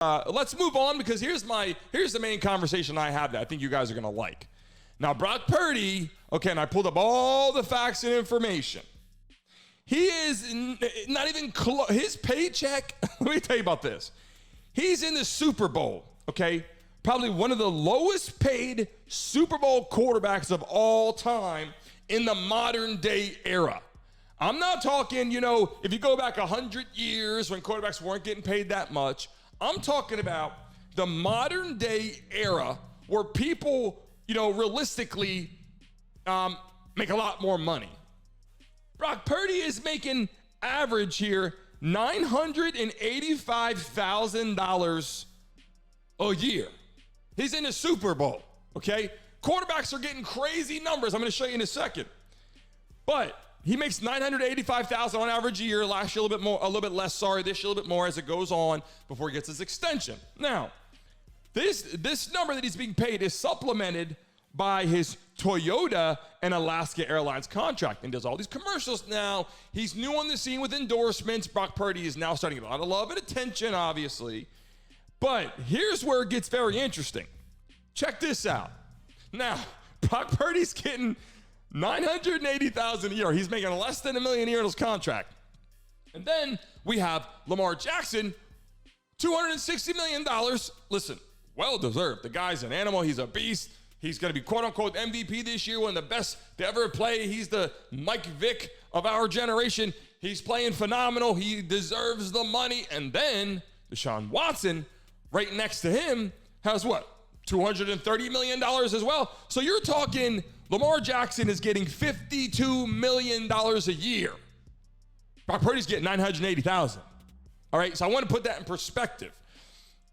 Let's move on because here's the main conversation I have that I think you guys are going to like. Now, Brock Purdy, okay, and I pulled up all the facts and information. He is not even close. His paycheck, let me tell you about this. He's in the Super Bowl, okay? Probably one of the lowest paid Super Bowl quarterbacks of all time in the modern day era. I'm not talking, if you go back 100 years when quarterbacks weren't getting paid that much. I'm talking about the modern day era where people, realistically make a lot more money. Brock Purdy is making average here $985,000 a year. He's in the Super Bowl, okay? Quarterbacks are getting crazy numbers. I'm going to show you in a second. But he makes $985,000 on average a year. Last year a little bit less. This year a little bit more as it goes on before he gets his extension. Now, this number that he's being paid is supplemented by his Toyota and Alaska Airlines contract and does all these commercials now. He's new on the scene with endorsements. Brock Purdy is now starting to get a lot of love and attention, obviously. But here's where it gets very interesting. Check this out. Now, Brock Purdy's getting $980,000 a year. He's making less than $1 million a year in his contract. And then we have Lamar Jackson, $260 million. Listen, well deserved. The guy's an animal. He's a beast. He's going to be quote-unquote MVP this year, one of the best to ever play. He's the Mike Vick of our generation. He's playing phenomenal. He deserves the money. And then Deshaun Watson, right next to him, has what? $230 million as well. So you're talking Lamar Jackson is getting $52 million a year. Brock Purdy's getting $980,000. All right, so I want to put that in perspective.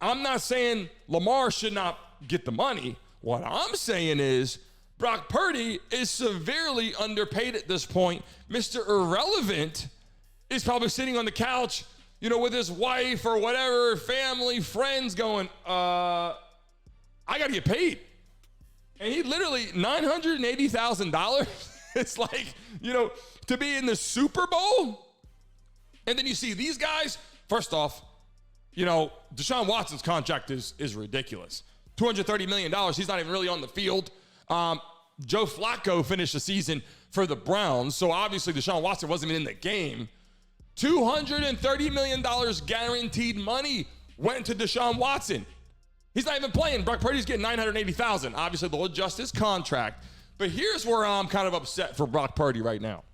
I'm not saying Lamar should not get the money. What I'm saying is Brock Purdy is severely underpaid at this point. Mr. Irrelevant is probably sitting on the couch, with his wife or whatever, family, friends going, I got to get paid. And he literally, $980,000. It's like, to be in the Super Bowl. And then you see these guys, first off, Deshaun Watson's contract is ridiculous. $230 million. He's not even really on the field. Joe Flacco finished the season for the Browns, so obviously Deshaun Watson wasn't even in the game. $230 million guaranteed money went to Deshaun Watson. He's not even playing. Brock Purdy's getting $980,000. Obviously, they'll adjust his contract. But here's where I'm kind of upset for Brock Purdy right now.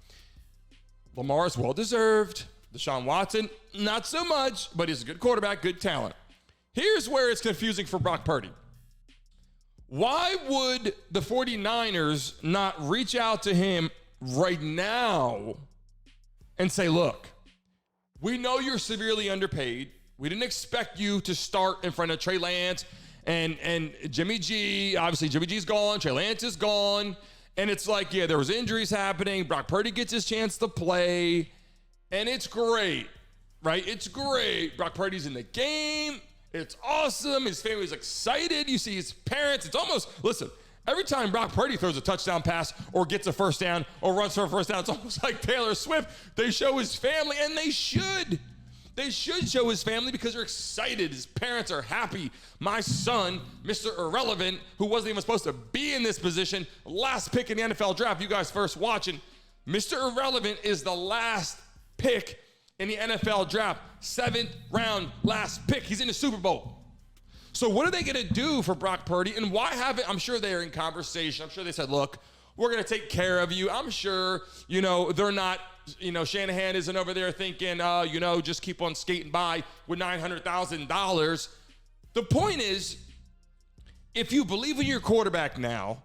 Lamar's well-deserved. Deshaun Watson, not so much, but he's a good quarterback, good talent. Here's where it's confusing for Brock Purdy. Why would the 49ers not reach out to him right now and say, look, we know you're severely underpaid. We didn't expect you to start in front of Trey Lance and Jimmy G. Obviously, Jimmy G's gone. Trey Lance is gone. And it's like, yeah, there was injuries happening. Brock Purdy gets his chance to play. And it's great, right? It's great. Brock Purdy's in the game. It's awesome. His family's excited. You see his parents. It's almost, listen, every time Brock Purdy throws a touchdown pass or gets a first down or runs for a first down, it's almost like Taylor Swift. They show his family, and they should. They should show his family because they're excited. His parents are happy. My son, Mr. Irrelevant, who wasn't even supposed to be in this position, last pick in the NFL draft, you guys first watching, Mr. Irrelevant is the last pick in the NFL draft. 7th round, last pick. He's in the Super Bowl. So what are they going to do for Brock Purdy? And why haven't, I'm sure they're in conversation. I'm sure they said, look, we're going to take care of you. I'm sure, they're not, Shanahan isn't over there thinking, just keep on skating by with $900,000. The point is, if you believe in your quarterback now,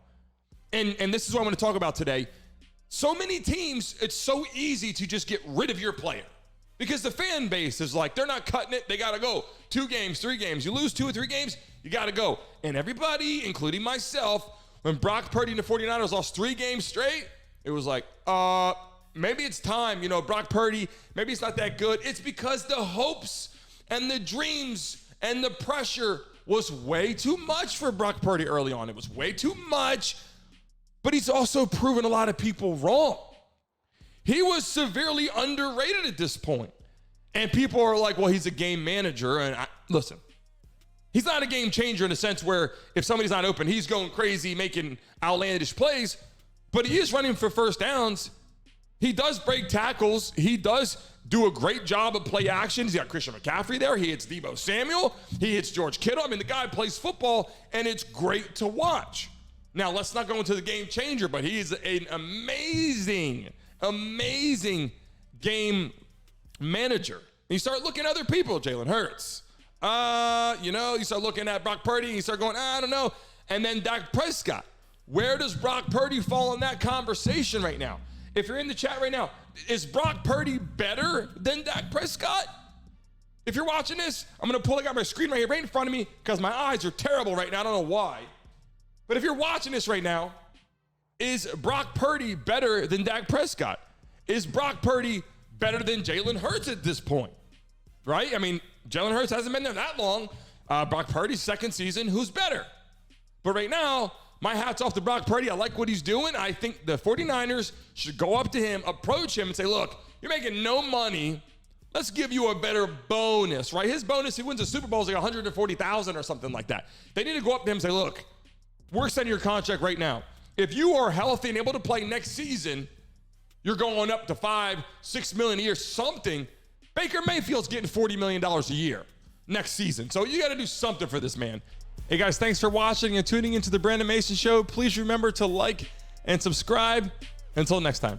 and this is what I'm going to talk about today, so many teams, it's so easy to just get rid of your player because the fan base is like, they're not cutting it. They got to go 2 games, 3 games. You lose 2 or 3 games, you got to go. And everybody, including myself, when Brock Purdy and the 49ers lost 3 games straight, it was like, maybe it's time. Brock Purdy, maybe it's not that good. It's because the hopes and the dreams and the pressure was way too much for Brock Purdy early on. It was way too much. But he's also proven a lot of people wrong. He was severely underrated at this point. And people are like, well, he's a game manager. And listen, He's not a game changer in the sense where if somebody's not open, he's going crazy, making outlandish plays, but he is running for first downs. He does break tackles. He does do a great job of play action. He's got Christian McCaffrey there. He hits Deebo Samuel. He hits George Kittle. I mean, the guy plays football, and it's great to watch. Now, let's not go into the game changer, but he's an amazing game manager. And you start looking at other people, Jalen Hurts. You start looking at Brock Purdy, and you start going, I don't know. And then Dak Prescott. Where does Brock Purdy fall in that conversation right now? If you're in the chat right now, is Brock Purdy better than Dak Prescott? If you're watching this, I'm going to pull it out my screen right here, right in front of me, because my eyes are terrible right now. I don't know why. But if you're watching this right now, is Brock Purdy better than Dak Prescott? Is Brock Purdy better than Jalen Hurts at this point? Right? I mean, Jalen Hurts hasn't been there that long. Brock Purdy's second season, who's better? But right now, my hat's off to Brock Purdy. I like what he's doing. I think the 49ers should go up to him, approach him, and say, look, you're making no money. Let's give you a better bonus, right? His bonus, he wins a Super Bowl, is like $140,000 or something like that. They need to go up to him and say, look, we're extending your contract right now. If you are healthy and able to play next season, you're going up to $5-6 million a year, something. Baker Mayfield's getting $40 million a year next season. So you got to do something for this man. Hey guys, thanks for watching and tuning into the Brandon Mason Show. Please remember to like and subscribe. Until next time.